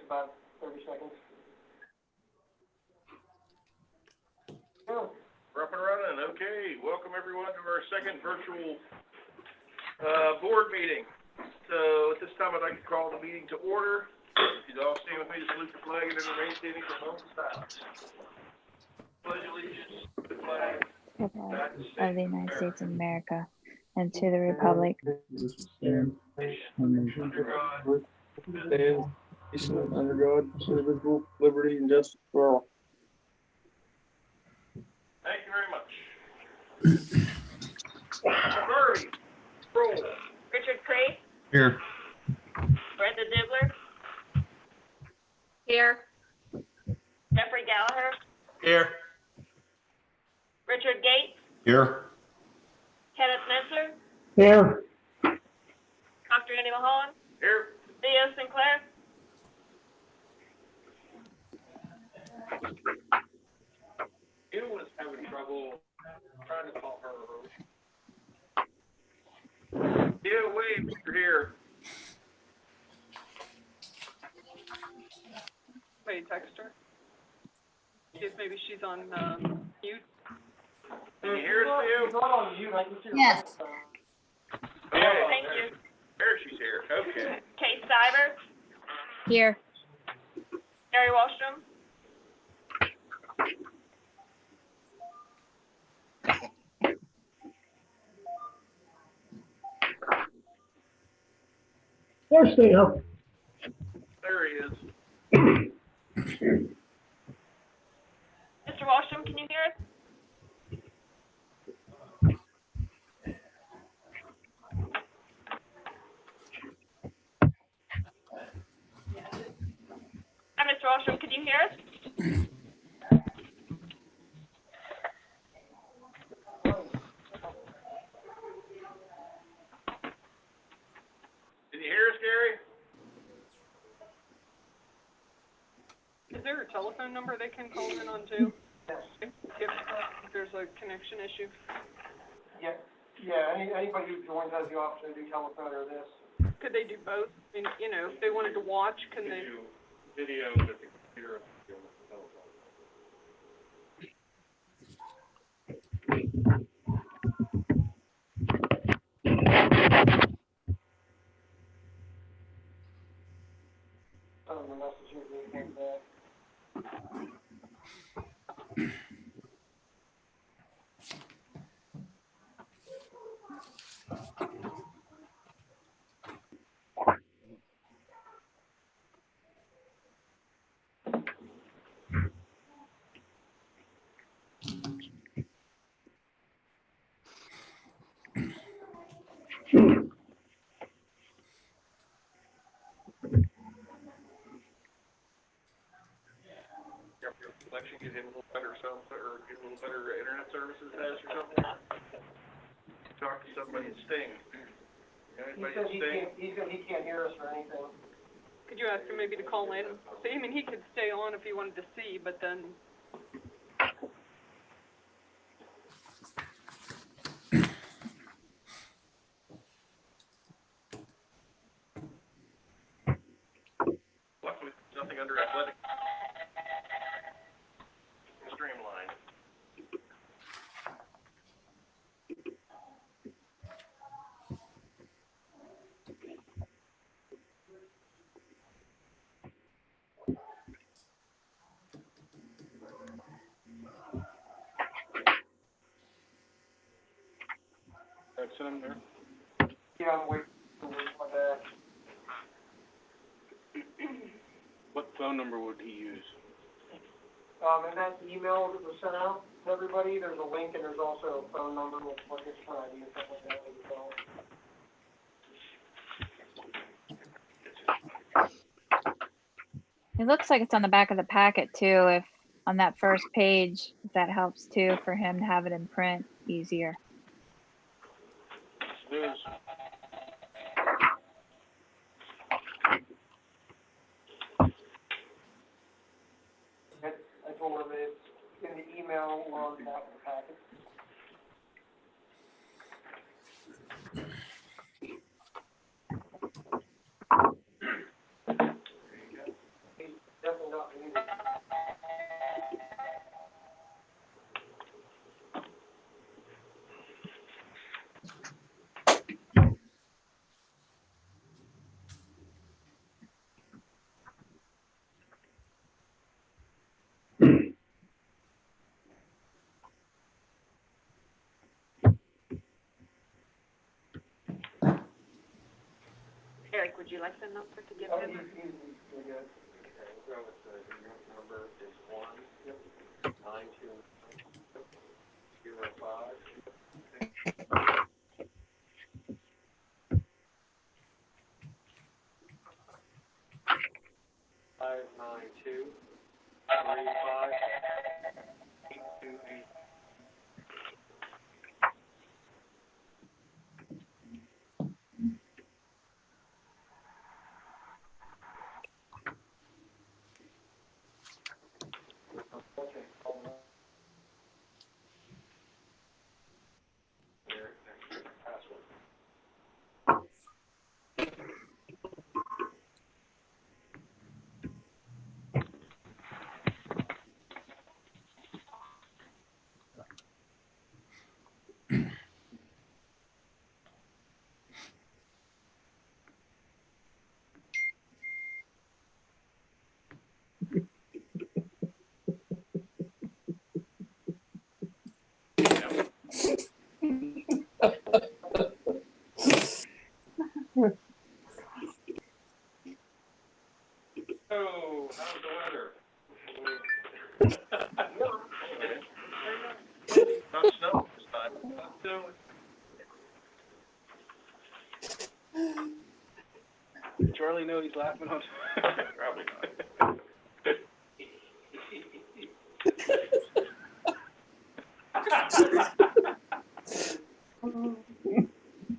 about 30 seconds. Yeah. We're up and running. Okay, welcome everyone to our second virtual board meeting. So at this time, I'd like to call the meeting to order. If you'd all stand with me to salute the flag and then remain standing for a moment of silence. Pledge allegiance to the flag of the United States of America and to the republic. Under God, under God, indivisible, liberty and justice for all. thank you very much. Murray, roll. Richard Crate, Here. Brenda Dibbler, Here. Jeffrey Gallagher, Here. Richard Gates, Here. Kenneth Messer, Here. Dr. Andy Mulholland, Here. Theo Sinclair. You was having trouble trying to call her. Yeah, wave, you're here. Wait, text her. See if maybe she's on mute. Can you hear us, Theo? She's not on mute, I can see her. Yes. Yeah, Thank you. there she's here. Okay. Kate Stiver, Here. Gary Wallstrom, There's Theo. There he is. Mr. Wallstrom, can you hear us? Hi, Mr. Wallstrom, can you hear us? Did you hear us, Gary? Is there a telephone number they can call in on too? Yes. If there's a connection issue? Yeah, anybody who joins has the option to do telephone or this. Could they do both? I mean, you know, if they wanted to watch, can they? Video with the computer. Some of the messages we get back. Your connection get him a little better something, or get a little better internet services has or something. Talk to somebody at Sting. He Anybody says at Sting? he can't hear us or anything. Could you ask him maybe to call in? I mean, he could stay on if he wanted to see, but then. Luckily, nothing under athletic. Streamline. Send him there. Yeah, I'm waiting for that. What phone number would he use? In that email that was sent out to everybody, there's a link and there's also a phone number with what his kind of ID and stuff like that as well. It looks like it's on the back of the packet too, if on that first page, if that helps too, for him to have it in print easier. It is. I told him it's in the email or on the back of the packet. Would you like the number to give Oh, him? he's good. Okay, we'll go with the unit number is 19205. 592 35 828. Okay, hold on. There, next password. Oh, how's the weather? Not snow this time. Not snow. Charlie know he's laughing on. Probably not.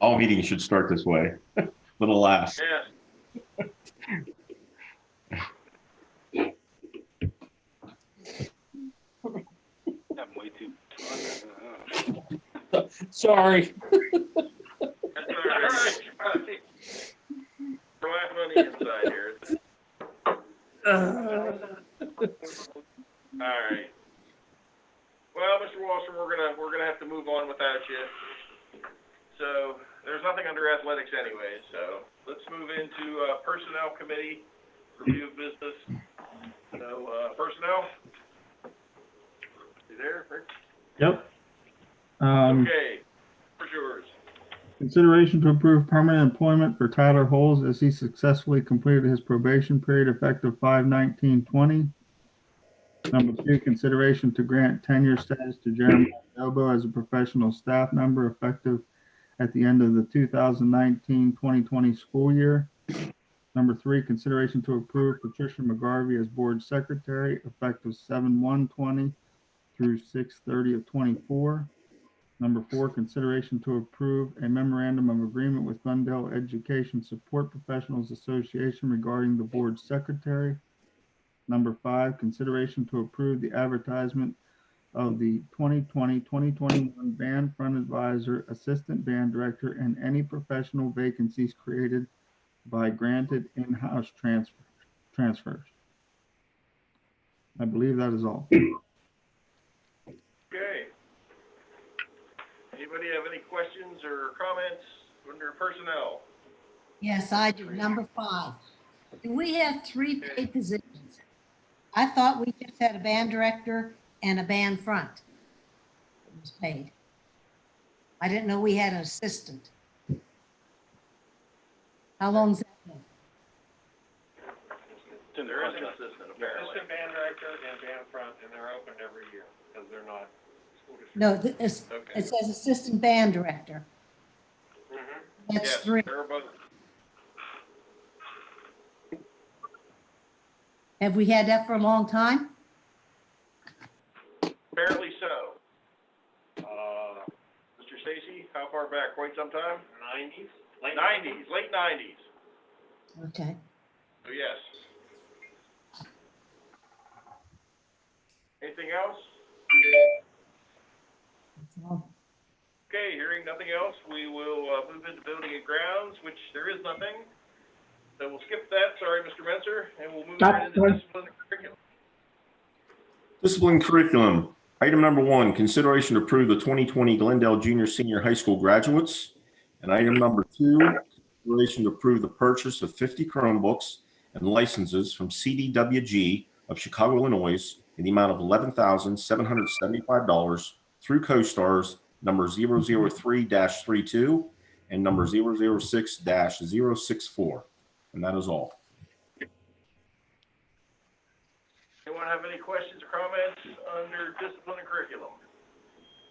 All meetings should start this way. Little laugh. Yes. I'm way too. Sorry. That's all right. We're laughing on the inside here. All right. Well, Mr. Wallstrom, we're gonna have to move on without you. So there's nothing under athletics anyway. So let's move into personnel committee review of business. So personnel. You there, Rick? Yep. Okay. Where's yours? Consideration to approve permanent employment for Tyler Holes as he successfully completed his probation period effective 5/19/20. Number 2, consideration to grant tenure status to Jeremy Elbow as a professional staff member effective at the end of the 2019-2020 school year. Number 3, consideration to approve Patricia McGarvey as board secretary effective 7/1/20 through 6/30 of 24. Number 4, consideration to approve a memorandum of agreement with Glendale Education Support Professionals Association regarding the board secretary. Number 5, consideration to approve the advertisement of the 2020-2021 Band Front Advisor, Assistant Band Director, and any professional vacancies created by granted in-house transfers. I believe that is all. Okay. Anybody have any questions or comments under personnel? Yes, I do. Number 5. Do we have 3 paid positions? I thought we just had a band director and a band front that was paid. I didn't know we had an assistant. How long's that been? There is an assistant apparently. Assistant band director and band front, and they're open every year, because they're not school district. No, Okay. it says assistant band director. That's Yes, 3. they're both. Have we had that for a long time? Apparently so. Mr. Stacy, how far back? Quite some time? 90s? Late 90s. Okay. So yes. Anything else? That's all. Okay, hearing nothing else, we will move into building and grounds, which there is nothing. So we'll skip that, sorry, Mr. Menser, and we'll move right into discipline and curriculum. Discipline curriculum. Item number 1, consideration to approve the 2020 Glendale Junior Senior High School graduates. And item number 2, consideration to approve the purchase of 50 Chromebooks and licenses from CDWG of Chicago, Illinois, in the amount of $11,775 through CoStars number 003-32 and number 006-064. And that is all. Anyone have any questions or comments under discipline and curriculum?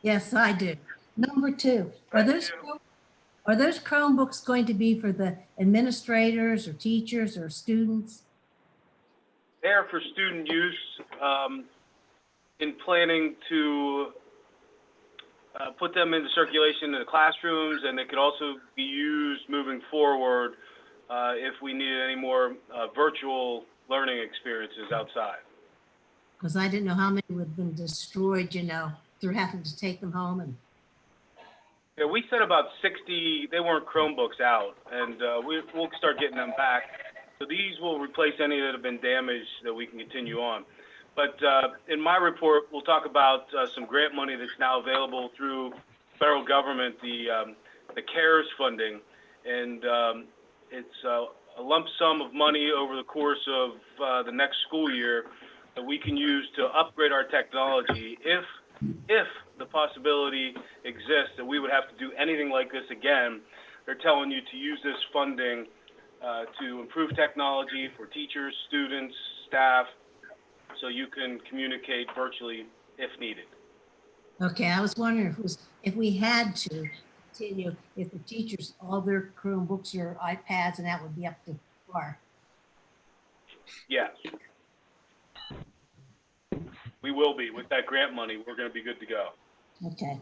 Yes, I do. Number 2, Thank you. are those Chromebooks going to be for the administrators or teachers or students? They are for student use, in planning to put them into circulation in the classrooms, and they could also be used moving forward if we needed any more virtual learning experiences outside. Because I didn't know how many would have been destroyed, through having to take them home. And Yeah, we sent about 60, they weren't Chromebooks out, and we'll start getting them back. So these will replace any that have been damaged that we can continue on. But in my report, we'll talk about some grant money that's now available through federal government, the CARES funding. And it's a lump sum of money over the course of the next school year that we can use to upgrade our technology if the possibility exists that we would have to do anything like this again. They're telling you to use this funding to improve technology for teachers, students, staff, so you can communicate virtually if needed. okay, I was wondering if we had to continue, if the teachers, all their Chromebooks, your iPads, and that would be up to par. Yes. We will be. With that grant money, we're going to be good to go. Okay.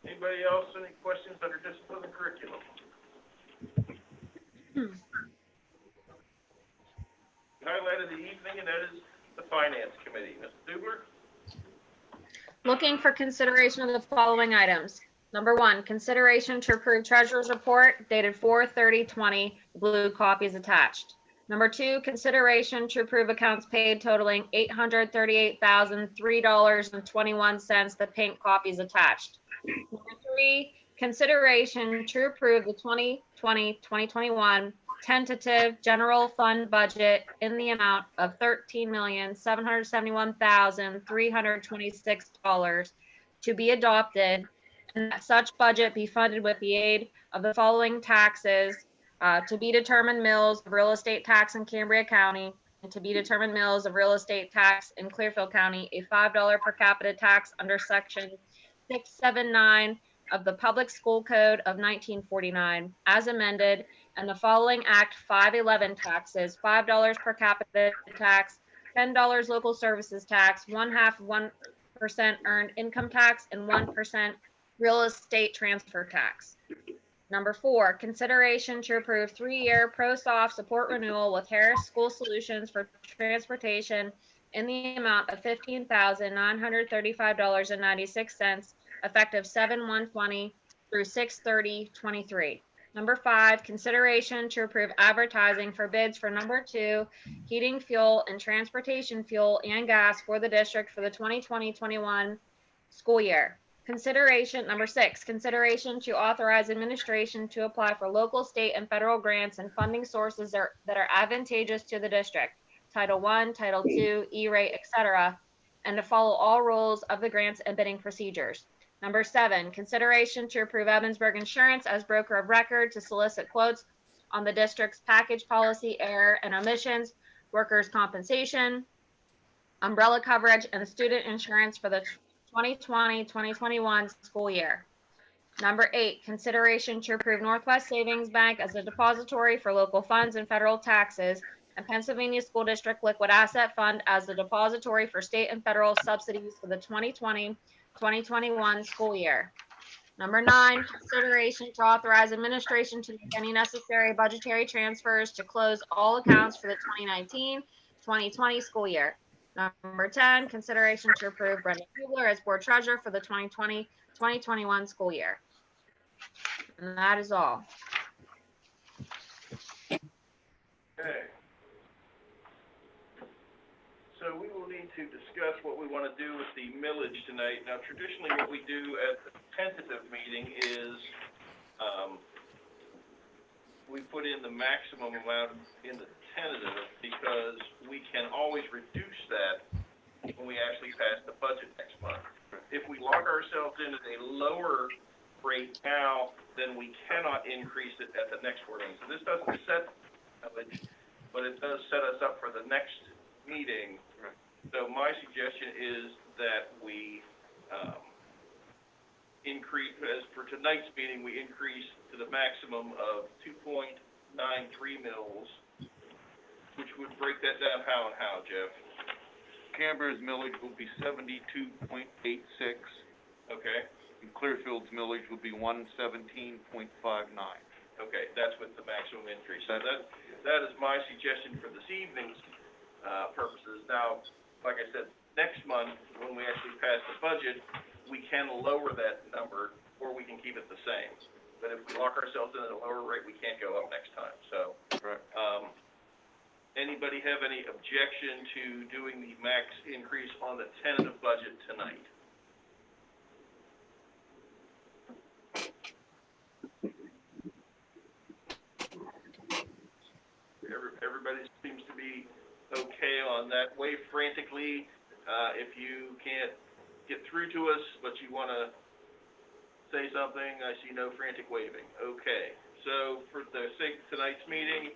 Anybody else, any questions under discipline and curriculum? Highlight of the evening, and that is the Finance Committee. Ms. Dubler? Looking for consideration of the following items. Number 1, consideration to approve treasurer's report dated 4/30/20. Blue copy is attached. Number 2, consideration to approve accounts paid totaling $838,003.21. The pink copy is attached. Number 3, consideration to approve the 2020-2021 tentative general fund budget in the amount of $13,771,326 to be adopted, and that such budget be funded with the aid of the following taxes: to be determined mills of real estate tax in Cambria County, and to be determined mills of real estate tax in Clearfield County, a $5 per capita tax under section 679 of the Public School Code of 1949 as amended, and the following Act 511 taxes: $5 per capita tax, $10 local services tax, 1/2% earned income tax, and 1% real estate transfer tax. Number 4, consideration to approve 3-year ProSoft support renewal with Harris School Solutions for transportation in the amount of $15,935.96, effective 7/1/20 through 6/30/23. Number 5, consideration to approve advertising for bids for number 2, heating fuel and transportation fuel and gas for the district for the 2020-21 school year. Number 6, consideration to authorize administration to apply for local, state, and federal grants and funding sources that are advantageous to the district, Title I, Title II, E-rate, etc., and to follow all rules of the grants and bidding procedures. Number 7, consideration to approve Evansburg Insurance as broker of record to solicit quotes on the district's package policy, error and omissions, workers' compensation, umbrella coverage, and student insurance for the 2020-2021 school year. Number 8, consideration to approve Northwest Savings Bank as a depository for local funds and federal taxes, and Pennsylvania School District Liquid Asset Fund as the depository for state and federal subsidies for the 2020-2021 school year. Number 9, consideration to authorize administration to make any necessary budgetary transfers to close all accounts for the 2019-2020 school year. Number 10, consideration to approve Brenda Hubler as board treasurer for the 2020-2021 school year. And that is all. Okay. So we will need to discuss what we want to do with the millage tonight. Now, traditionally, what we do at the tentative meeting is we put in the maximum amount in the tentative because we can always reduce that when we actually pass the budget next month. If we lock ourselves in at a lower rate now then we cannot increase it at the next board meeting. So this doesn't set millage, but it does set us up for the next meeting. Right. So my suggestion is that we, increase, as for tonight's meeting, we increase to the maximum of 2.93 mils, which would break that down how and how, Jeff? Canberra's millage will be 72.86, Okay, and Clearfield's millage will be 117.59. okay, that's with the maximum increase. So that is my suggestion for this evening's, purposes. Now, like I said, next month, when we actually pass the budget, we can lower that number, or we can keep it the same. But if we lock ourselves in at a lower rate, we can't go up next time, so. Correct. Anybody have any objection to doing the max increase on the tentative budget tonight? Everybody seems to be okay on that. Wave frantically, if you can't get through to us, but you wanna say something. I see no frantic waving. Okay, so for the sake of tonight's meeting,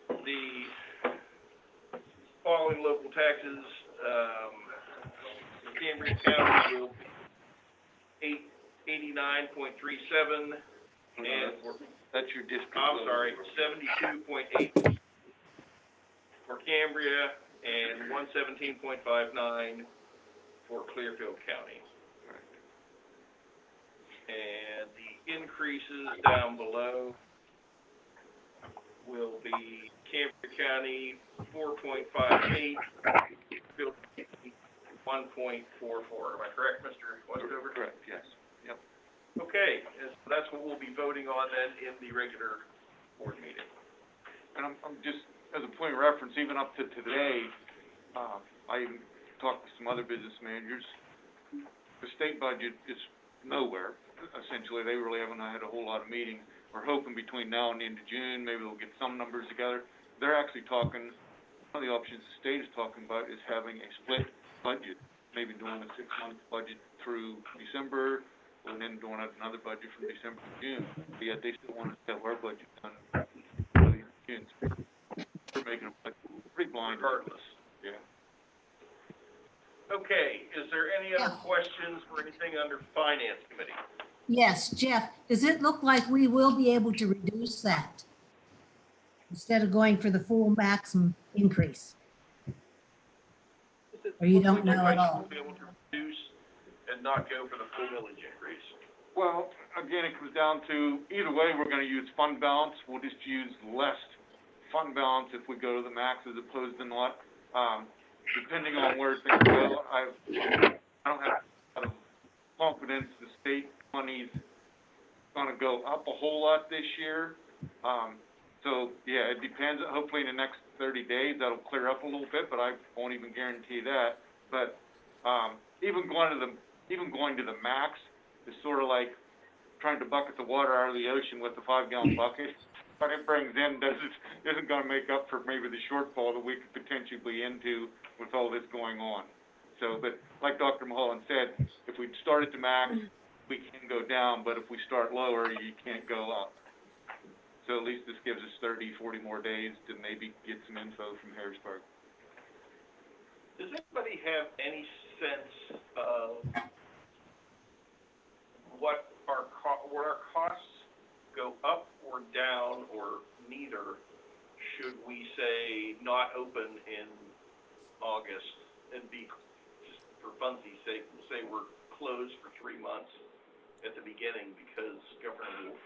the following local taxes, in Cambria County will be 89.37, and for, That's your district. I'm sorry, 72.8 for Cambria, and 117.59 for Clearfield County. And the increases down below will be Cambria County 4.58, Clearfield 1.44. Am I correct, Mr. Westover? Correct, yes. Yep. Okay, and so that's what we'll be voting on then in the regular board meeting. And I'm just, as a point of reference, even up to today, I even talked to some other business managers. The state budget is nowhere. Essentially, they really haven't had a whole lot of meetings. We're hoping between now and the end of June, maybe they'll get some numbers together. They're actually talking, one of the options the state is talking about is having a split budget, maybe doing a 6-month budget through December, and then doing another budget from December to June. But yet they still want to have our budget done by June. So we're making a budget pretty blind. Regardless. Yeah. Okay, is there any other questions for anything under Finance Committee? Yes, Jeff, does it look like we will be able to reduce that instead of going for the full maximum increase? Or you don't know at all? We'll be able to reduce and not go for the full millage increase. Well, again, it comes down to, either way, we're gonna use fund balance. We'll just use less fund balance if we go to the max as opposed to not. Depending on where things go, I don't have a lot of confidence the state money's gonna go up a whole lot this year. So, yeah, it depends. Hopefully in the next 30 days, that'll clear up a little bit, but I won't even guarantee that. But, even going to the max is sort of like trying to bucket the water out of the ocean with a 5-gallon bucket. What it brings in isn't gonna make up for maybe the shortfall that we could potentially be into with all this going on. So, but like Dr. Mulholland said, if we start at the max, we can go down, but if we start lower, you can't go up. So at least this gives us 30, 40 more days to maybe get some info from Harrisburg. Does anybody have any sense of what our costs go up or down, or neither, should we say not open in August and be, just for funsies sake, we'll say we're closed for 3 months at the beginning because Governor Wolf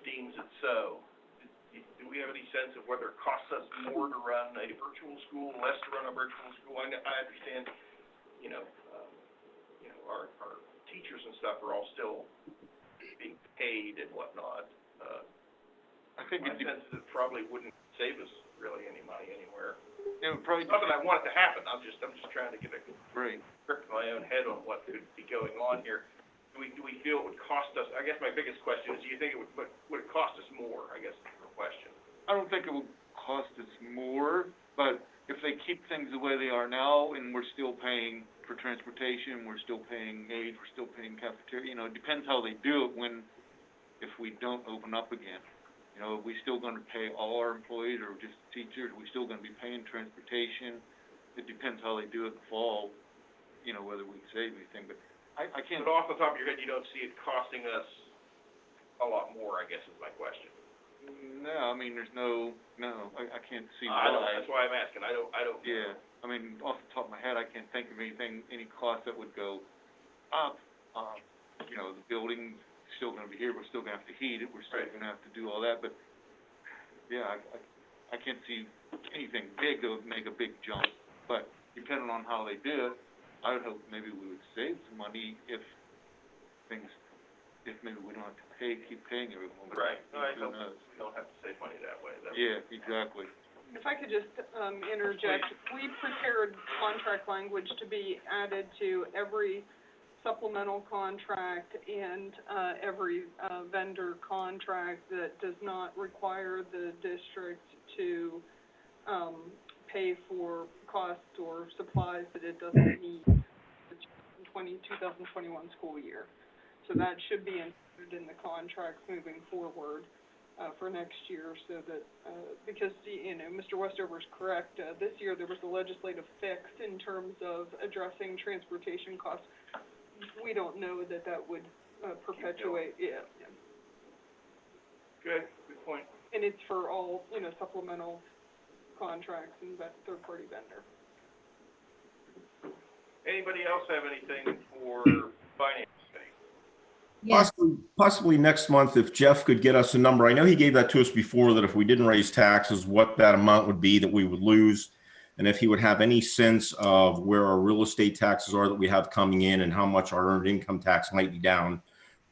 deems it so. Do we have any sense of whether it costs us more to run a virtual school, less to run a virtual school? I understand, our teachers and stuff are all still being paid and whatnot. I think my sense is it probably wouldn't save us really any money anywhere. it would probably. Not that I want it to happen, I'm just trying to get a Right. grip in my own head on what could be going on here. Do we feel it would cost us, I guess my biggest question is, do you think it would it cost us more, I guess is the question. I don't think it will cost us more, but if they keep things the way they are now, and we're still paying for transportation, we're still paying aid, we're still paying cafeteria, it depends how they do it when if we don't open up again. You know, are we still gonna pay all our employees or just teachers? Are we still gonna be paying transportation? It depends how they do it in the fall, you know, whether we can save anything, but I can't. But off the top of your head, you don't see it costing us a lot more, I guess is my question. No, I mean, there's no, I can't see I don't, why. that's why I'm asking, I don't. Yeah, I mean, off the top of my head, I can't think of anything, any cost that would go up. You know, the building's still gonna be here, we're still gonna have to heat it, we're still Right. gonna have to do all that, but, yeah, I can't see anything big that would make a big jump. But depending on how they do it, I would hope maybe we would save some money if maybe we don't have to keep paying everyone. But Right, I who hope knows? we don't have to save money that way. Yeah, exactly. If I could just, interject, we prepared contract language to be added to every supplemental contract and, every, vendor contract that does not require the district to, pay for costs or supplies that it doesn't need for the 2021 school year. So that should be included in the contracts moving forward, for next year, so that, because, you know, Mr. Westover's correct, this year there was a legislative fix in terms of addressing transportation costs. We don't know that would, perpetuate, yeah. Good point. And it's for all, you know, supplemental contracts and third-party vendor. Anybody else have anything for finance committee? Yes, Possibly next month, if Jeff could get us a number. I know he gave that to us before, that if we didn't raise taxes, what that amount would be that we would lose. And if he would have any sense of where our real estate taxes are that we have coming in and how much our earned income tax might be down,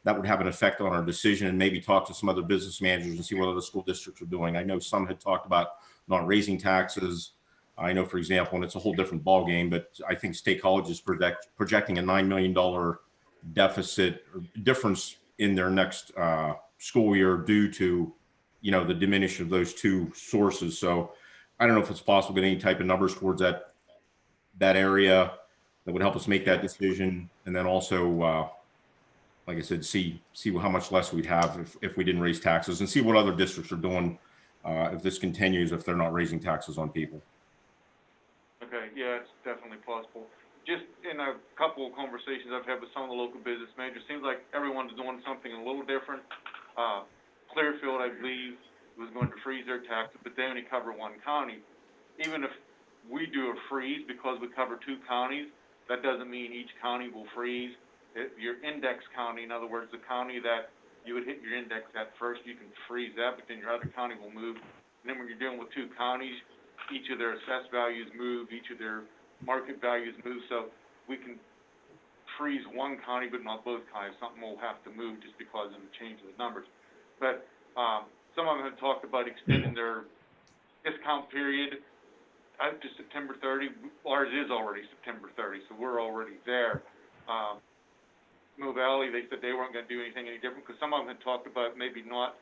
that would have an effect on our decision, and maybe talk to some other business managers and see what other school districts are doing. I know some had talked about not raising taxes. I know, for example, and it's a whole different ballgame, but I think State College is projecting a $9 million deficit or difference in their next school year due to, you know, the diminution of those two sources. So I don't know if it's possible to get any type of numbers towards that area that would help us make that decision. And then also, like I said, see how much less we'd have if we didn't raise taxes, and see what other districts are doing if this continues, if they're not raising taxes on people. Okay, yeah, it's definitely possible. Just in a couple of conversations I've had with some of the local business managers, seems like everyone's doing something a little different. Clearfield, I believe, was going to freeze their taxes, but they only cover one county. Even if we do a freeze because we cover two counties, that doesn't mean each county will freeze. Your index county, in other words, the county that you would hit your index at first, you can freeze that, but then your other county will move. And then when you're dealing with two counties, each of their assessed values move, each of their market values move, so we can freeze one county but not both counties. Something will have to move just because of the change of the numbers. But some of them have talked about extending their discount period out to September 30. Ours is already September 30, so we're already there. Mill Valley, they said they weren't going to do anything any different, because some of them had talked about maybe not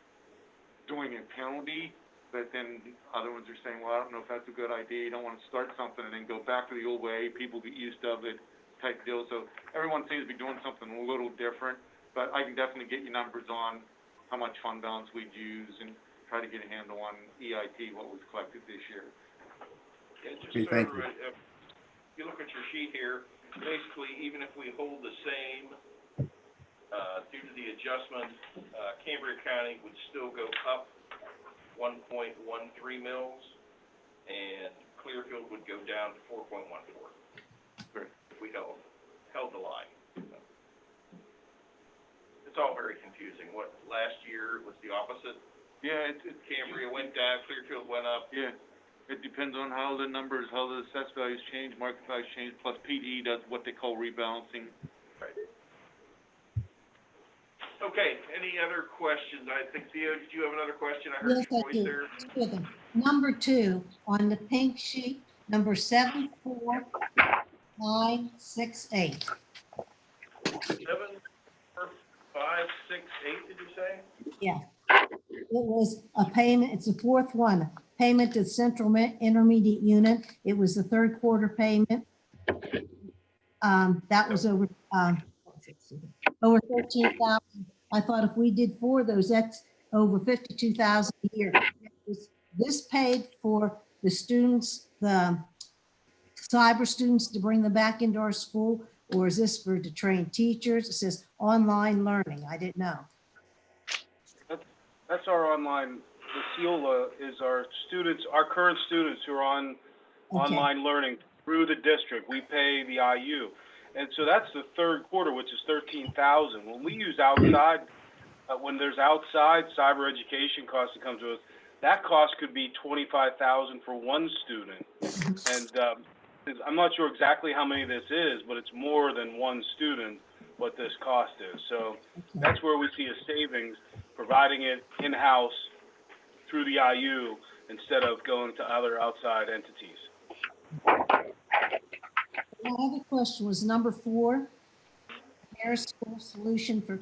doing a penalty, but then other ones are saying, well, I don't know if that's a good idea. You don't want to start something and then go back to the old way. People get used to it type deal. So everyone seems to be doing something a little different, but I can definitely get you numbers on how much fund balance we'd use and try to get a handle on EIT, what was collected this year. Yeah, just Okay, so thank you. everybody, if you look at your sheet here, basically, even if we hold the same, due to the adjustment, Cambria County would still go up 1.13 mils, and Clearfield would go down to 4.14. Great. If we held the line. It's all very confusing. What, last year was the opposite? Yeah, Cambria went down, Clearfield went up. Yeah, it depends on how the numbers, how the assessed values change, market values change, plus PD does what they call rebalancing. Right. Okay, any other questions? I think, Theo, did you have another question? I heard yes, your I voice do. there. Two of them. Number 2, on the pink sheet, number 74968. 7, 4, 5, 6, 8, did you say? Yeah. It was a payment, it's the fourth one, payment to Central Intermediate Unit. It was the third quarter payment. That was over 13,000. I thought if we did 4 of those, that's over 52,000 a year. Is this paid for the students, the cyber students to bring them back into our school? Or is this for to train teachers? It says online learning. I didn't know. That's our online, the CIOLA is our students, our current students who are on Okay. online learning through the district. We pay the IU. And so that's the third quarter, which is 13,000. When we use outside, when there's outside cyber education cost that comes to us, that cost could be 25,000 for one student. And I'm not sure exactly how many this is, but it's more than one student what this cost is. So that's where we see a savings, providing it in-house through the IU instead of going to other outside entities. My other question was number 4, Harris School Solution for,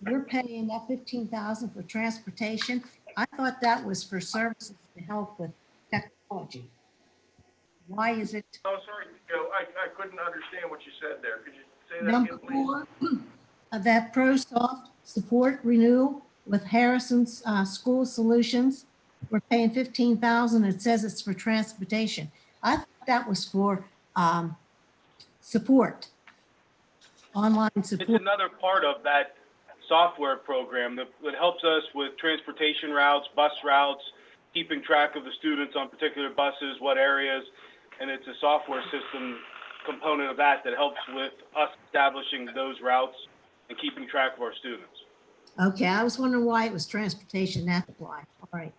you're paying that 15,000 for transportation. I thought that was for services to help with technology. Why is it? Oh, sorry, Joe, I couldn't understand what you said there. Could you say that Number again, please? 4, that ProSoft support renewal with Harrison's School Solutions. We're paying 15,000. It says it's for transportation. I thought that was for support, online It's support. another part of that software program that helps us with transportation routes, bus routes, keeping track of the students on particular buses, what areas, and it's a software system component of that that helps with us establishing those routes and keeping track of our students. Okay, I was wondering why it was transportation. That's why. All right.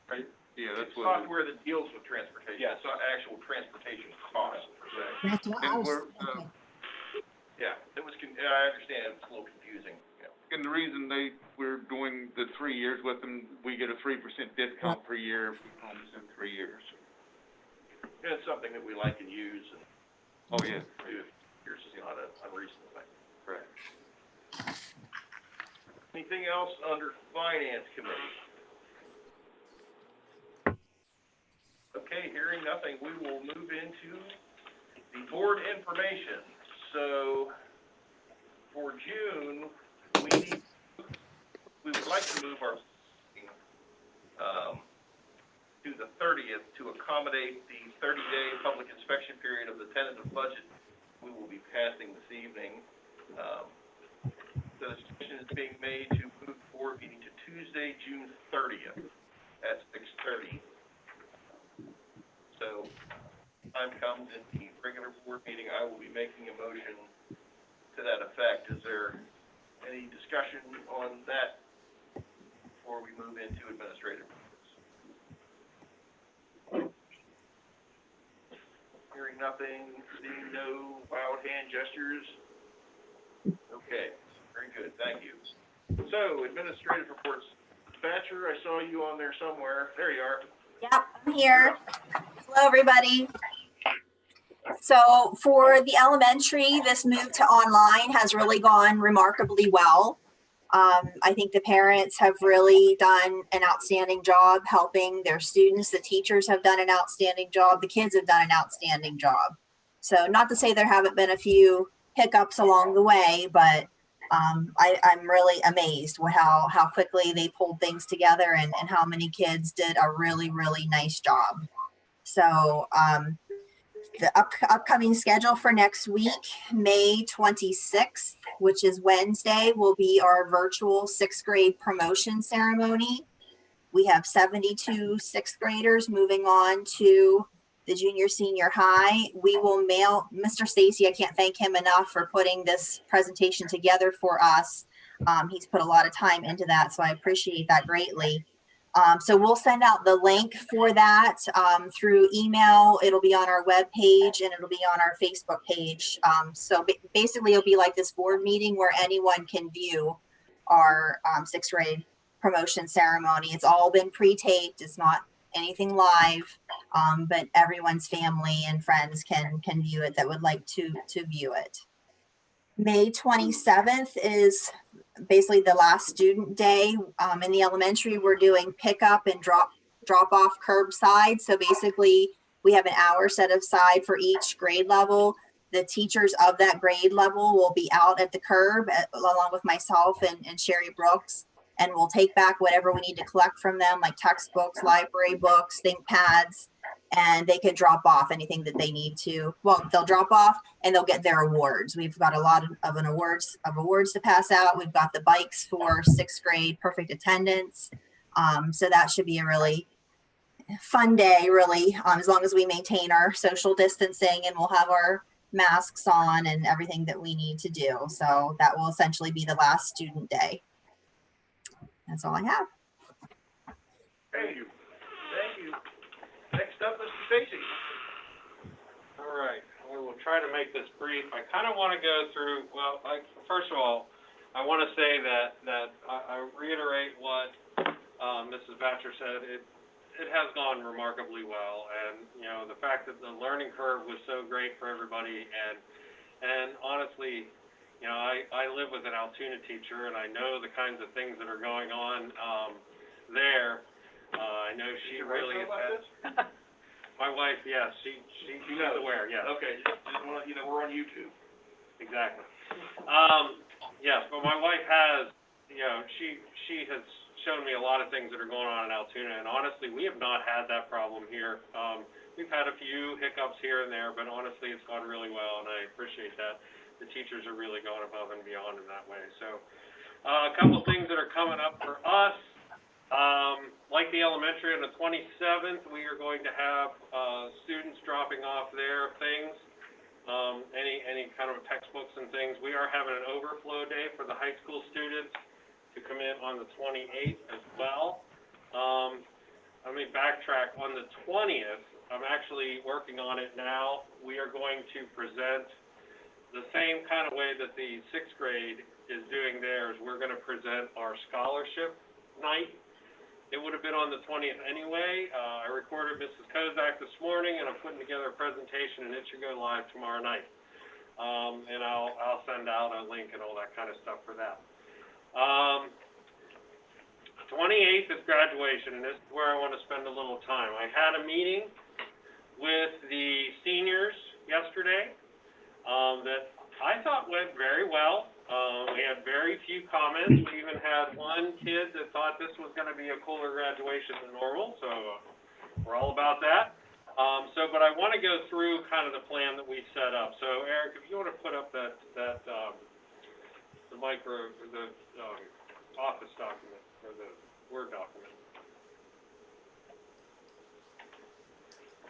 Right, yeah, that's It's what. software that deals with transportation. Yes. It's not actual transportation cost, per se. That's why I And was. we're, Okay. Yeah, I understand, it's a little confusing, yeah. And the reason we're doing the 3 years with them, we get a 3% discount per year if we promise in 3 years. And it's something that we like and use, and Oh, yeah. yours is not an unreasonable thing. Correct. Anything else under Finance Committee? Okay, hearing nothing, we will move into the board information. So, for June, we would like to move our, to the 30th to accommodate the 30-day public inspection period of the tentative budget we will be passing this evening. The decision is being made to move the board meeting to Tuesday, June 30th at 6:30. So, time comes in the regular board meeting, I will be making a motion to that effect. Is there any discussion on that before we move into administrative business? Hearing nothing, seeing no wild hand gestures. Okay, very good, thank you. So, administrative reports. Thatcher, I saw you on there somewhere. There you are. Yep, I'm here. Hello, everybody. So for the elementary, this move to online has really gone remarkably well. I think the parents have really done an outstanding job helping their students. The teachers have done an outstanding job. The kids have done an outstanding job. So not to say there haven't been a few hiccups along the way, but I'm really amazed with how quickly they pulled things together and how many kids did a really, really nice job. So the upcoming schedule for next week, May 26th, which is Wednesday, will be our virtual 6th grade promotion ceremony. We have 72 6th graders moving on to the junior senior high. We will mail Mr. Stacy. I can't thank him enough for putting this presentation together for us. He's put a lot of time into that, so I appreciate that greatly. So we'll send out the link for that through email. It'll be on our web page and it'll be on our Facebook page. So basically it'll be like this board meeting where anyone can view our 6th grade promotion ceremony. It's all been pre-taped. It's not anything live, but everyone's family and friends can view it that would like to view it. May 27th is basically the last student day. In the elementary, we're doing pickup and drop off curbside. So basically we have an hour set aside for each grade level The teachers of that grade level will be out at the curb along with myself and Sherry Brooks, and we'll take back whatever we need to collect from them, like textbooks, library books, think pads, and they can drop off anything that they need to. Well, they'll drop off and they'll get their awards. We've got a lot of awards to pass out. We've got the bikes for 6th grade, perfect attendance. So that should be a really fun day, really, as long as we maintain our social distancing, and we'll have our masks on and everything that we need to do. So that will essentially be the last student day. That's all I have. Thank you. Thank you. Next up, Mr. Stacy. All right, I will try to make this brief. I kind of want to go through, well, first of all, I want to say that I reiterate what Mrs. Batcher said. It has gone remarkably well, and, you know, the fact that the learning curve was so great for everybody, and honestly, you know, I live with an Altoona teacher, and I know the kinds of things that are going on there. I know she really has had, my wife, yes, she's aware, yes. Okay, just want to let you know we're on YouTube. Exactly. Yes, but my wife has, you know, she has shown me a lot of things that are going on in Altoona, and honestly, we have not had that problem here. We've had a few hiccups here and there, but honestly, it's gone really well, and I appreciate that. The teachers are really going above and beyond in that way. So, a couple things that are coming up for us. Like the elementary on the 27th, we are going to have students dropping off their things, any kind of textbooks and things. We are having an overflow day for the high school students to come in on the 28th as well. Let me backtrack. On the 20th, I'm actually working on it now. We are going to present the same kind of way that the 6th grade is doing theirs. We're going to present our scholarship night. It would have been on the 20th anyway. I recorded Mrs. Kozak this morning, and I'm putting together a presentation, and it should go live tomorrow night. And I'll send out a link and all that kind of stuff for that. 28th is graduation, and this is where I want to spend a little time. I had a meeting with the seniors yesterday that I thought went very well. We had very few comments. We even had one kid that thought this was going to be a cooler graduation than normal, so we're all about that. But I want to go through kind of the plan that we set up. So, Eric, if you want to put up the office document, or the Word document.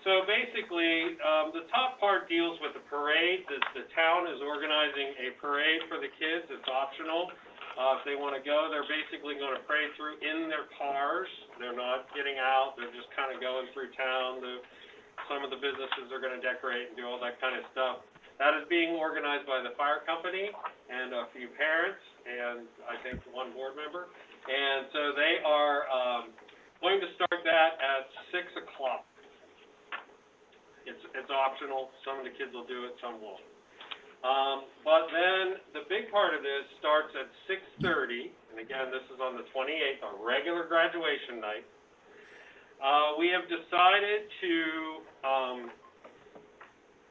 So basically, the top part deals with the parade. The town is organizing a parade for the kids. It's optional. If they want to go, they're basically going to parade through in their cars. They're not getting out. They're just kind of going through town. Some of the businesses are going to decorate and do all that kind of stuff. That is being organized by the fire company and a few parents and I think one board member. And so they are going to start that at 6 o'clock. It's optional. Some of the kids will do it, some won't. But then the big part of this starts at 6:30, and again, this is on the 28th, our regular graduation night. We have decided to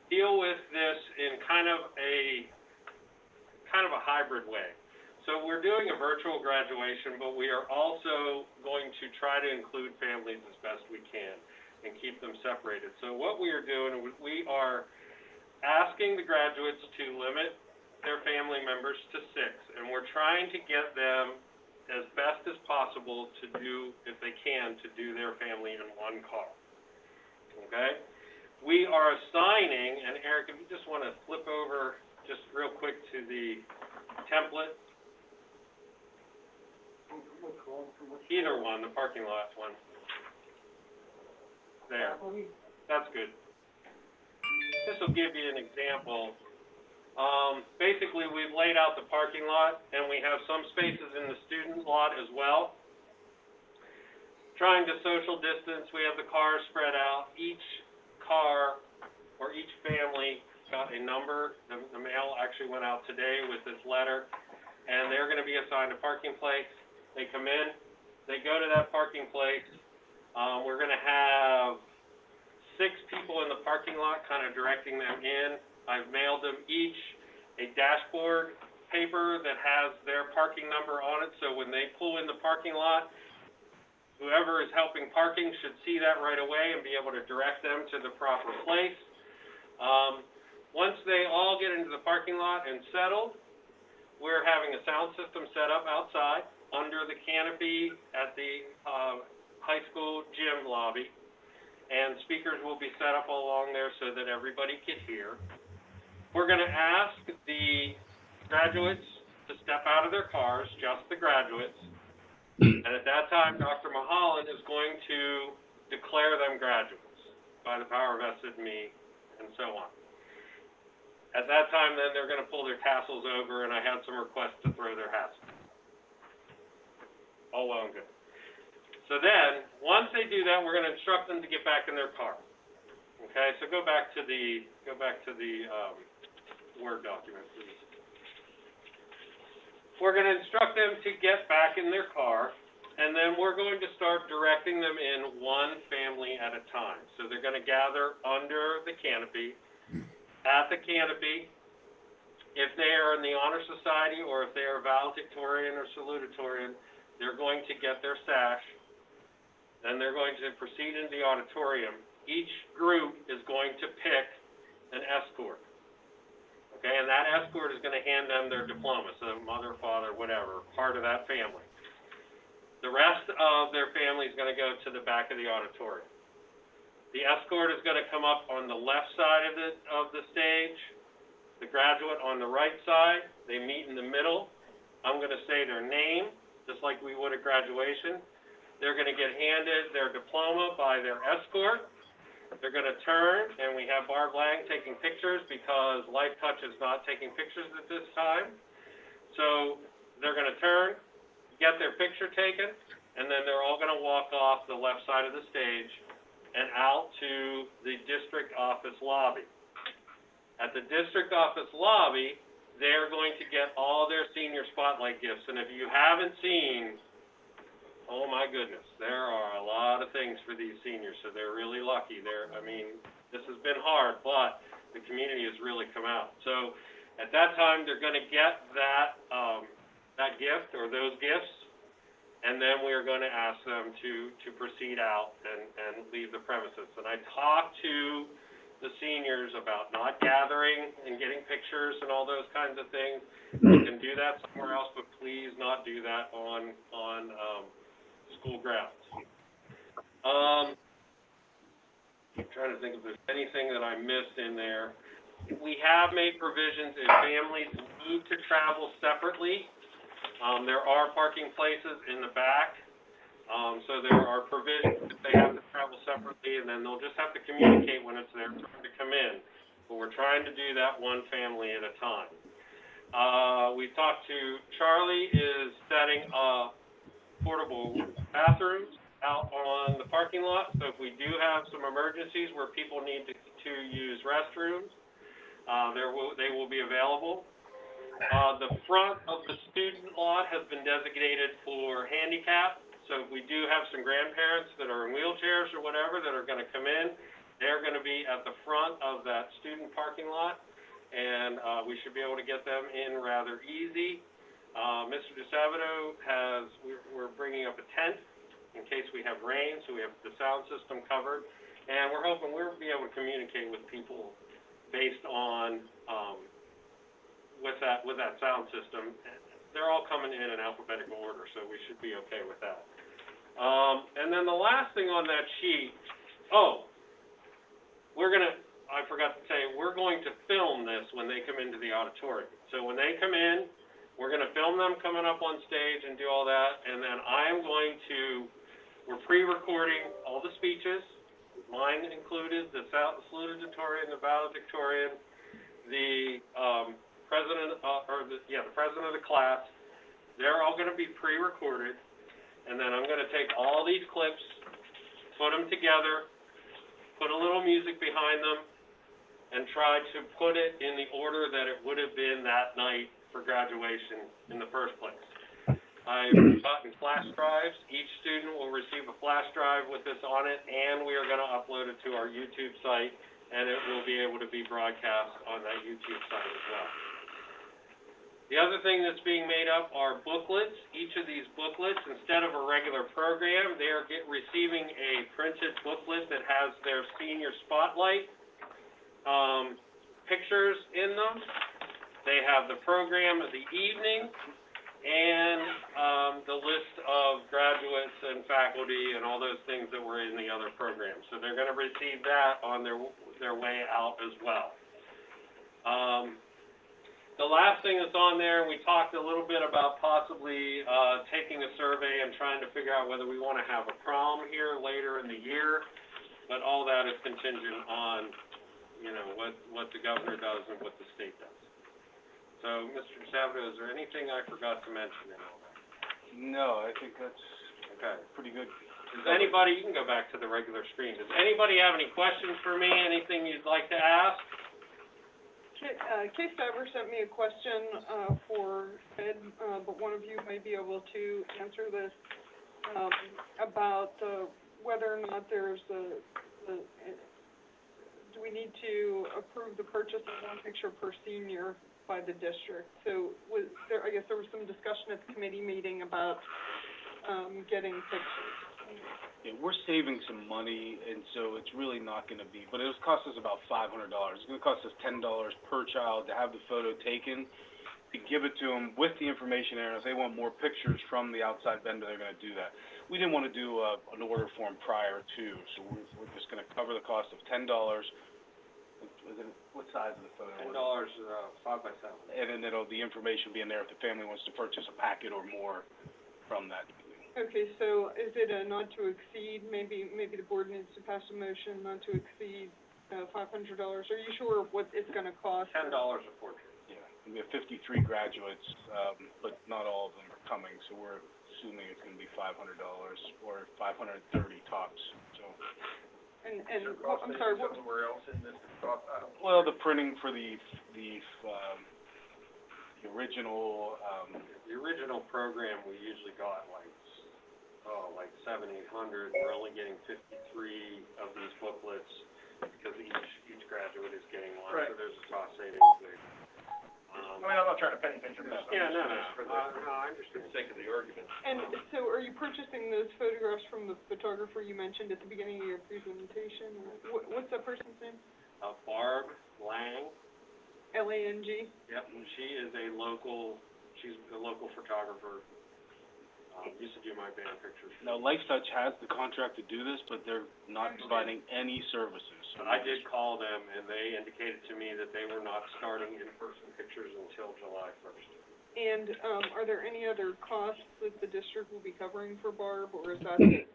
deal with this in kind of a hybrid way. So we're doing a virtual graduation, but we are also going to try to include families as best we can and keep them separated. So what we are doing, we are asking the graduates to limit their family members to 6, and we're trying to get them as best as possible to do, if they can, to do their family in one car. Okay? We are assigning, and Eric, if you just want to flip over just real quick to the template. Either one, the parking lot one. There. That's good. This will give you an example. Basically, we've laid out the parking lot, and we have some spaces in the student lot as well. Trying to social distance, we have the cars spread out. Each car or each family got a number. The mail actually went out today with this letter, and they're going to be assigned a parking place. They come in, they go to that parking place. We're going to have 6 people in the parking lot kind of directing them in. I've mailed them each a dashboard paper that has their parking number on it, so when they pull in the parking lot, whoever is helping parking should see that right away and be able to direct them to the proper place. Once they all get into the parking lot and settled, we're having a sound system set up outside under the canopy at the high school gym lobby, and speakers will be set up along there so that everybody can hear. We're going to ask the graduates to step out of their cars, just the graduates, and at that time, Dr. Mulholland is going to declare them graduates by the power vested in me, and so on. At that time, then, they're going to pull their tassels over, and I had some requests to throw their hats. All well and good. So then, once they do that, we're going to instruct them to get back in their car. Okay, so go back to the Word document, please. We're going to instruct them to get back in their car, and then we're going to start directing them in one family at a time. So they're going to gather under the canopy. At the canopy, if they are in the Honor Society or if they are valedictorian or salutatorian, they're going to get their sash. Then they're going to proceed into the auditorium. Each group is going to pick an escort. Okay, and that escort is going to hand them their diploma, so mother, father, whatever, part of that family. The rest of their family is going to go to the back of the auditorium. The escort is going to come up on the left side of the stage, the graduate on the right side. They meet in the middle. I'm going to say their name, just like we would at graduation. They're going to get handed their diploma by their escort. They're going to turn, and we have Barb Lang taking pictures because Life Touch is not taking pictures at this time. So they're going to turn, get their picture taken, and then they're all going to walk off the left side of the stage and out to the district office lobby. At the district office lobby, they're going to get all their senior spotlight gifts. And if you haven't seen, oh my goodness, there are a lot of things for these seniors, so they're really lucky. I mean, this has been hard, but the community has really come out. So at that time, they're going to get that gift or those gifts, and then we are going to ask them to proceed out and leave the premises. And I talked to the seniors about not gathering and getting pictures and all those kinds of things. You can do that somewhere else, but please not do that on school grounds. I'm trying to think if there's anything that I missed in there. We have made provisions if families need to travel separately. There are parking places in the back, so there are provisions if they have to travel separately, and then they'll just have to communicate when it's their turn to come in. But we're trying to do that one family at a time. We talked to Charlie is setting up portable bathrooms out on the parking lot, so if we do have some emergencies where people need to use restrooms, they will be available. The front of the student lot has been designated for handicap, so if we do have some grandparents that are in wheelchairs or whatever that are going to come in, they're going to be at the front of that student parking lot, and we should be able to get them in rather easy. Mr. DeSabato we're bringing up a tent in case we have rain, so we have the sound system covered, and we're hoping we'll be able to communicate with people based on with that sound system. They're all coming in alphabetical order, so we should be okay with that. And then the last thing on that sheet, I forgot to say, we're going to film this when they come into the auditorium. So when they come in, we're going to film them coming up on stage and do all that, and then we're pre-recording all the speeches, mine included, the salutatorian, the valedictorian, the president of the class. They're all going to be pre-recorded, and then I'm going to take all these clips, put them together, put a little music behind them, and try to put it in the order that it would have been that night for graduation in the first place. I've gotten flash drives. Each student will receive a flash drive with this on it, and we are going to upload it to our YouTube site and it will be able to be broadcast on that YouTube site as well. The other thing that's being made up are booklets. Each of these booklets, instead of a regular program, they are receiving a printed booklet that has their senior spotlight pictures in them. They have the program of the evening and the list of graduates and faculty and all those things that were in the other programs. So they're going to receive that on their way out as well. The last thing that's on there, we talked a little bit about possibly taking a survey and trying to figure out whether we want to have a prom here later in the year, but all that is contingent on, you know, what the governor does and what the state does. So, Mr. DeSavio, is there anything I forgot to mention in all that? No, I think that's Okay. pretty good. Does anybody, you can go back to the regular screen. Does anybody have any questions for me? Anything you'd like to ask? Kay Stiver sent me a question, for Ed, but one of you may be able to answer this, about, whether or not there's do we need to approve the purchase of one picture per senior by the district? So I guess there was some discussion at the committee meeting about, getting pictures. Yeah, we're saving some money, and so it's really not gonna be, but it was cost us about $500. It's gonna cost us $10 per child to have the photo taken, to give it to them with the information there, and if they want more pictures from the outside vendor, they're gonna do that. We didn't wanna do an order form prior to, so we're just gonna cover the cost of $10. What size of the photo? $10, 5x7. And then the information being there if the family wants to purchase a packet or more from that. Okay, so is it a not to exceed, maybe the board needs to pass a motion not to exceed, $500? Are you sure what it's gonna cost? $10 a portrait. Yeah, we have 53 graduates, but not all of them are coming, so we're assuming it's gonna be $500 or $530 tops, so. And, I'm sorry, what? Somewhere else in this, Well, the printing for the original, The original program, we usually got like 700-800. We're only getting 53 of these booklets because each graduate is getting one, Right. so there's a cost savings there. I mean, I'm not trying to penny pinch them. Yeah, no, For I the understand. sake of the argument. And so are you purchasing those photographs from the photographer you mentioned at the beginning of your presentation? What's that person's name? Barb Lang. Lang? Yep, and she's a local photographer. Used to do my band pictures. now Life Touch has the contract to do this, but they're not providing any services. So I did call them, and they indicated to me that they were not starting in-person pictures until July 1st. And, are there any other costs that the district will be covering for Barb, or is that it?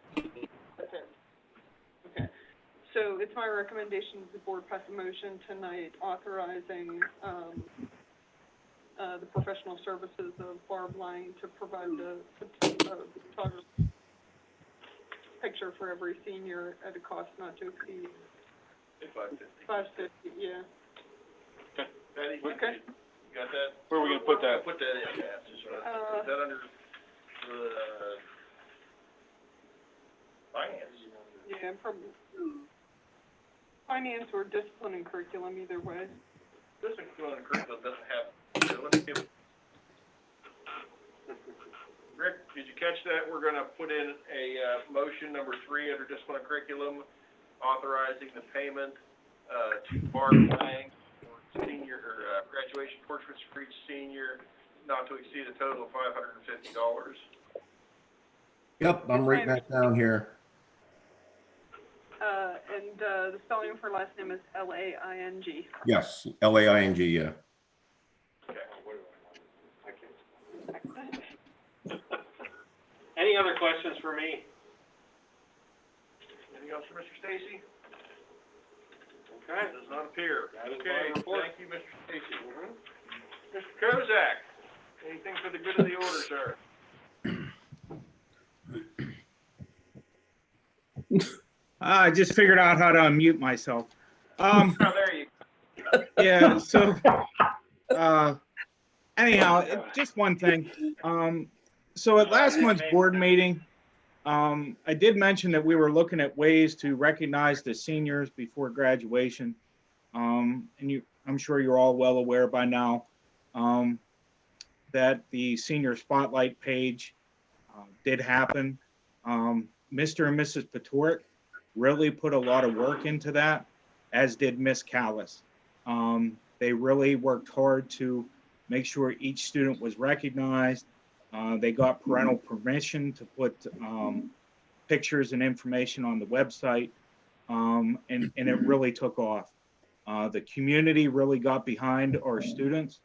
That's it? Okay. So it's my recommendation that the board pass a motion tonight authorizing, the professional services of Barb Lang to provide the photography picture for every senior at a cost not to exceed $550, yeah. Okay. Patty, Okay. you got that? Where are we gonna put that? Put that in, yeah, just right. Is that under the finance? Yeah, probably. Finance or discipline and curriculum, either way. This one, curriculum doesn't have, so let's give it. Rick, did you catch that? We're gonna put in a, motion number 3 under discipline and curriculum, authorizing the payment, to Barb Lang for senior, graduation portraits for each senior, not to exceed a total of $550. Yep, I'm writing that down here. And the spelling of her last name is Lang. Yes, Laing, yeah. Okay, what do I can't. Any other questions for me? Anything else for Mr. Stacy? Okay. Does not appear. That is my Okay, report. thank you, Mr. Stacy. Mr. Kozak, anything for the good of the order, sir? I just figured out how to unmute myself. Oh, there you go. Yeah, so, anyhow, just one thing. So at last month's board meeting, I did mention that we were looking at ways to recognize the seniors before graduation. I'm sure you're all well aware by now that the senior spotlight page did happen. Mr. and Mrs. Patoric really put a lot of work into that, as did Miss Callis. They really worked hard to make sure each student was recognized. They got parental permission to put pictures and information on the website, and it really took off. The community really got behind our students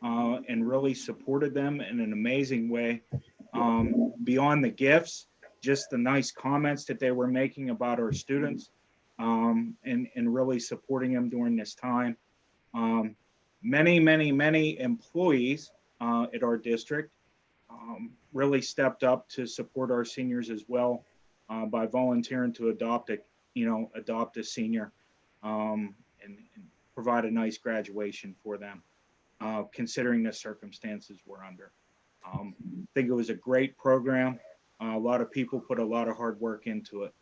and really supported them in an amazing way. Beyond the gifts, just the nice comments that they were making about our students and really supporting them during this time. Many employees at our district really stepped up to support our seniors as well by volunteering to adopt a senior and provide a nice graduation for them, considering the circumstances we're under. I think it was a great program. A lot of people put a lot of hard work into it.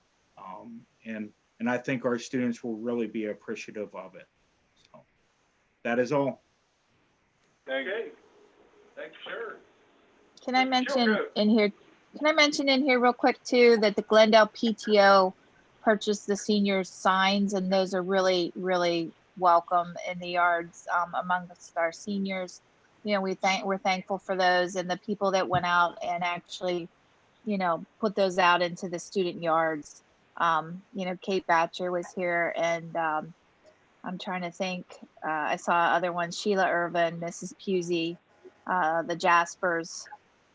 And I think our students will really be appreciative of it. So that is all. Thank you. Thank you, sir. Can I mention in here real quick too, that the Glendale PTO purchased the seniors signs, and those are really, really welcome in the yards amongst our seniors. You know, we're thankful for those, and the people that went out and actually, you know, put those out into the student yards. You know, Kate Batcher was here, and I'm trying to think, I saw other ones, Sheila Irvin, Mrs. Pusey, the Jaspers,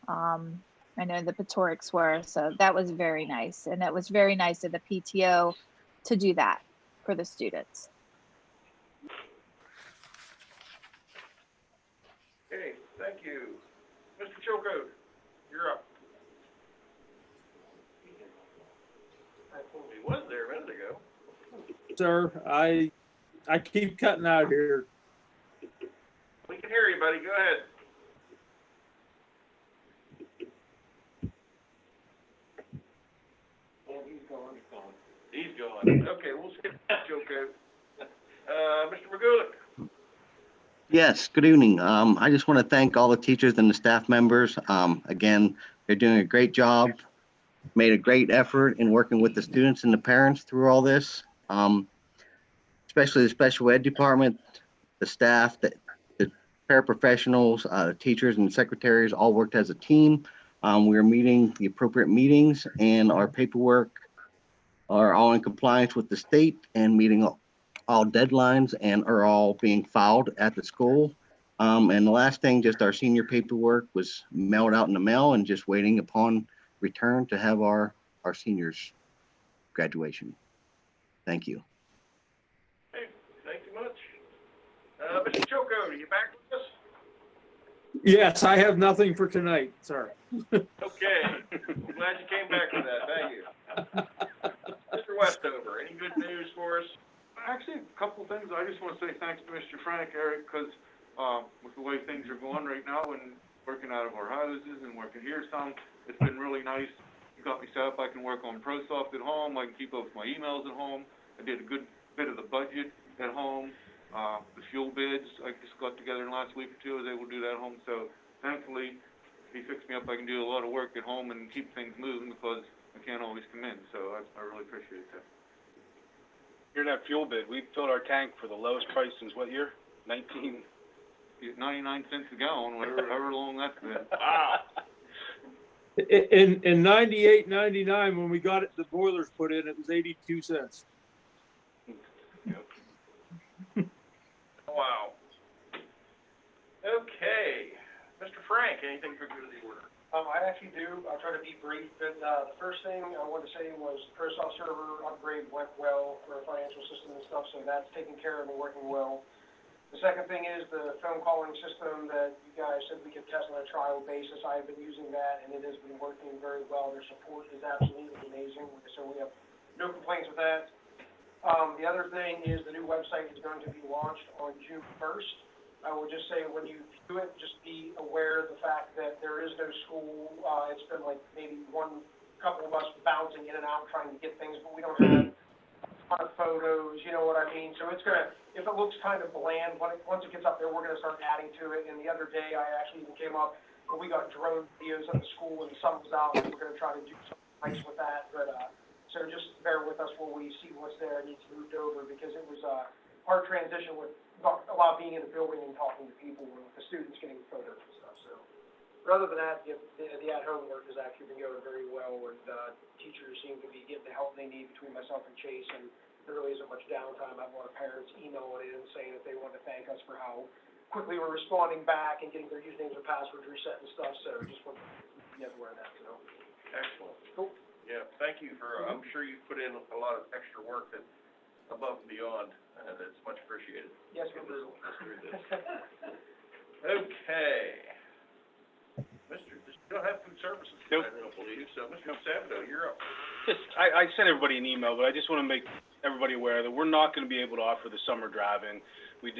I know the Patorics were, so that was very nice. And that was very nice of the PTO to do that for the students. Okay, thank you. Mr. Chilcote, you're up. He was there a minute ago. Sir, I keep cutting out here. We can hear you, buddy. Go ahead. He's gone. Okay, we'll skip that, Chilcote. Mr. McGulick. Yes, good evening. I just want to thank all the teachers and the staff members. Again, they're doing a great job, made a great effort in working with the students and the parents through all this, especially the special ed department, the staff, the paraprofessionals, the teachers and secretaries all worked as a team. We are meeting the appropriate meetings, and our paperwork are all in compliance with the state and meeting all deadlines and are all being filed at the school. And the last thing, just our senior paperwork was mailed out in the mail and just waiting upon return to have our seniors graduation. Thank you. Hey, thank you much. Mr. Chilcote, are you back with us? Yes, I have nothing for tonight, sir. Okay, I'm glad you came back for that. Thank you. Mr. Westover, any good news for us? Actually, a couple things. I just want to say thanks to Mr. Frank, Eric, because with the way things are going right now and working out of our houses and working here some, it's been really nice. You got me set up. I can work on ProSoft at home. I can keep up with my emails at home. I did a good bit of the budget at home. The fuel bids, I just got together in the last week or two. I was able to do that at home. So thankfully, he fixed me up. I can do a lot of work at home and keep things moving because I can't always come in. So I really appreciate that. Here's that fuel bid. We filled our tank for the lowest price since what year? 99 cents a gallon, however long that's been. Wow. In 98, 99, when we got it, the boilers put in, it was 82 cents. Wow. Okay. Mr. Frank, anything for good of the order? I actually do. I'll try to be brief, but the first thing I wanted to say was ProSoft server upgrade went well for our financial system and stuff, so that's taken care of and working well. The second thing is the phone calling system that you guys said we could test on a trial basis. I have been using that, and it has been working very well. Their support is absolutely amazing, so we have no complaints with that. The other thing is the new website is going to be launched on June 1st. I will just say when you view it, just be aware of the fact that there is no school. It's been like maybe one couple of us bouncing in and out trying to get things, but we don't have a ton of photos, you know what I mean? So it's gonna, if it looks kind of bland, once it gets up there, we're gonna start adding to it. And the other day, I actually even came up, we got drone videos at the school and the sun was out, and we're gonna try to do something nice with that. But, so just bear with us while we see what's there and needs moved over, because it was a hard transition with a lot of being in the building and talking to people and with the students getting photos and stuff, so. But other than that, the at-home work has actually been going very well, and, teachers seem to be getting the help they need between myself and Chase, and there really isn't much downtime. I have a lot of parents emailing in saying that they want to thank us for how quickly we're responding back and getting their usernames and passwords reset and stuff, so just want to be aware of that, so. Excellent. Cool. Yeah, thank you for, I'm sure you've put in a lot of extra work that's above and beyond, and it's much appreciated. Yes, we do. Okay. You don't have food services tonight, I don't believe, so Mr. Sabato, you're up. I sent everybody an email, but I just want to make everybody aware that we're not going to be able to offer the summer drive-in. We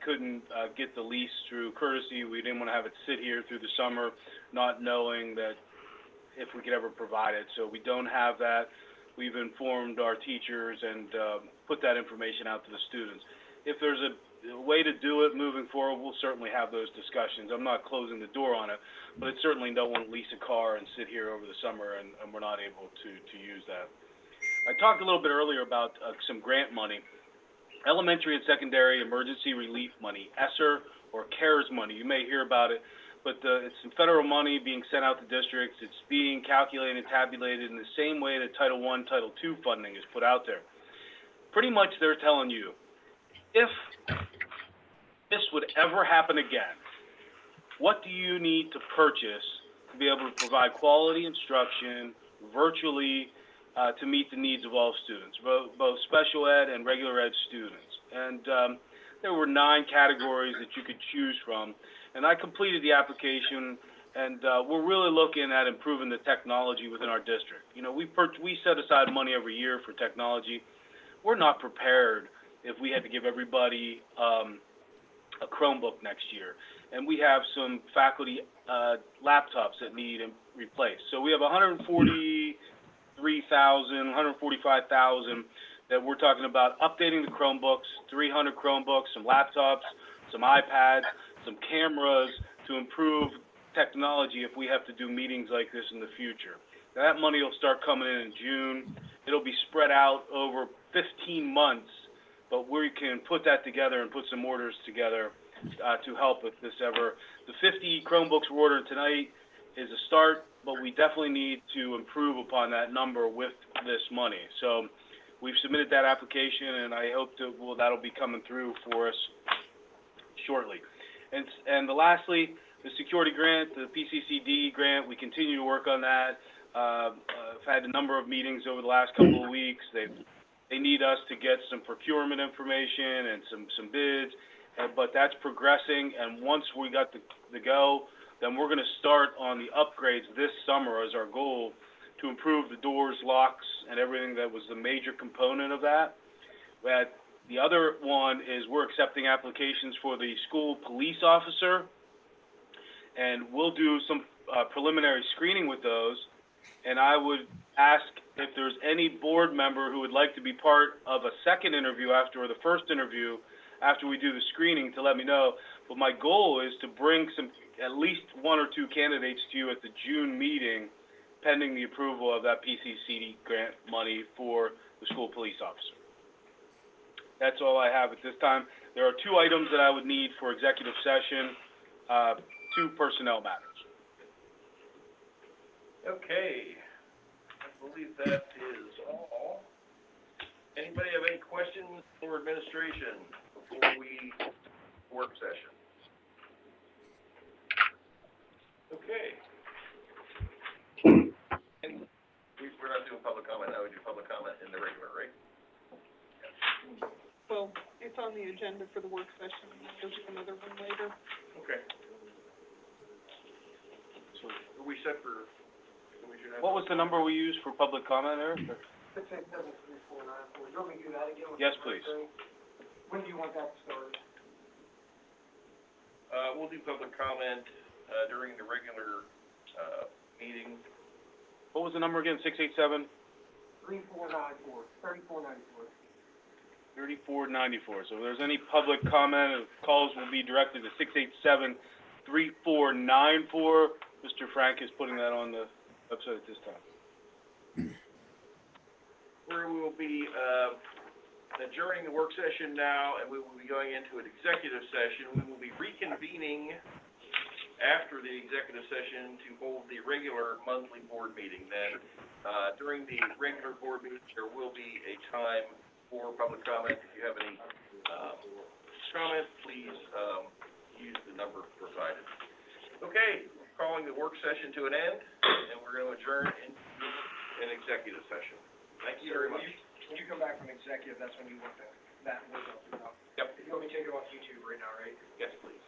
couldn't get the lease through courtesy. We didn't want to have it sit here through the summer, not knowing that if we could ever provide it. So we don't have that. We've informed our teachers and put that information out to the students. If there's a way to do it moving forward, we'll certainly have those discussions. I'm not closing the door on it, but it's certainly don't want to lease a car and sit here over the summer and we're not able to use that. I talked a little bit earlier about some grant money. Elementary and secondary emergency relief money, ESSER or CARES money. You may hear about it, but it's some federal money being sent out to districts. It's being calculated and tabulated in the same way that Title I, Title II funding is put out there. Pretty much they're telling you, if this would ever happen again, what do you need to purchase to be able to provide quality instruction virtually to meet the needs of all students, both special ed and regular ed students? And there were 9 categories that you could choose from, and I completed the application, and we're really looking at improving the technology within our district. You know, we set aside money every year for technology. We're not prepared if we had to give everybody a Chromebook next year. And we have some faculty laptops that need replaced. So we have 145,000 that we're talking about updating the Chromebooks, 300 Chromebooks, some laptops, some iPads, some cameras to improve technology if we have to do meetings like this in the future. Now, that money will start coming in June. It'll be spread out over 15 months. But we can put that together and put some orders together to help if this ever. The 50 Chromebooks we're ordering tonight is a start, but we definitely need to improve upon that number with this money. So we've submitted that application, and I hope that'll be coming through for us shortly. And lastly, the security grant, the PCCD grant, we continue to work on that. I've had a number of meetings over the last couple of weeks. They need us to get some procurement information and some bids, but that's progressing. And once we got the go, then we're going to start on the upgrades this summer as our goal to improve the doors, locks, and everything that was the major component of that. But the other one is we're accepting applications for the school police officer, and we'll do some preliminary screening with those. And I would ask if there's any board member who would like to be part of a second interview after the first interview, after we do the screening, to let me know. But my goal is to bring at least 1 or 2 candidates to you at the June meeting, pending the approval of that PCCD grant money for the school police officer. That's all I have at this time. There are 2 items that I would need for executive session, 2 personnel matters. Okay, I believe that is all. Anybody have any questions for administration before we work session? Okay. And we're not doing public comment now, we do public comment in the regular, right? Well, it's on the agenda for the work session, there'll be another one later. Okay. So, are we set for? What was the number we used for public comment, Eric? 6873494. You want me to do that again? Yes, please. When do you want that to start? We'll do public comment during the regular meeting, What was the number again? 687? 3494, 3494. 3494. So if there's any public comment, calls will be directed to 687-3494. Mr. Frank is putting that on the website at this time. We will be, adjourning the work session now, and we will be going into an executive session. We will be reconvening after the executive session to hold the regular monthly board meeting. Then, during the regular board meeting, there will be a time for public comment. If you have any, comments, please, use the number provided. Okay, calling the work session to an end, and we're gonna adjourn into an executive session. Thank you very much. When you come back from executive, that's when you want that was up. Yep. If you want me to take it off YouTube right now, right? Yes, please.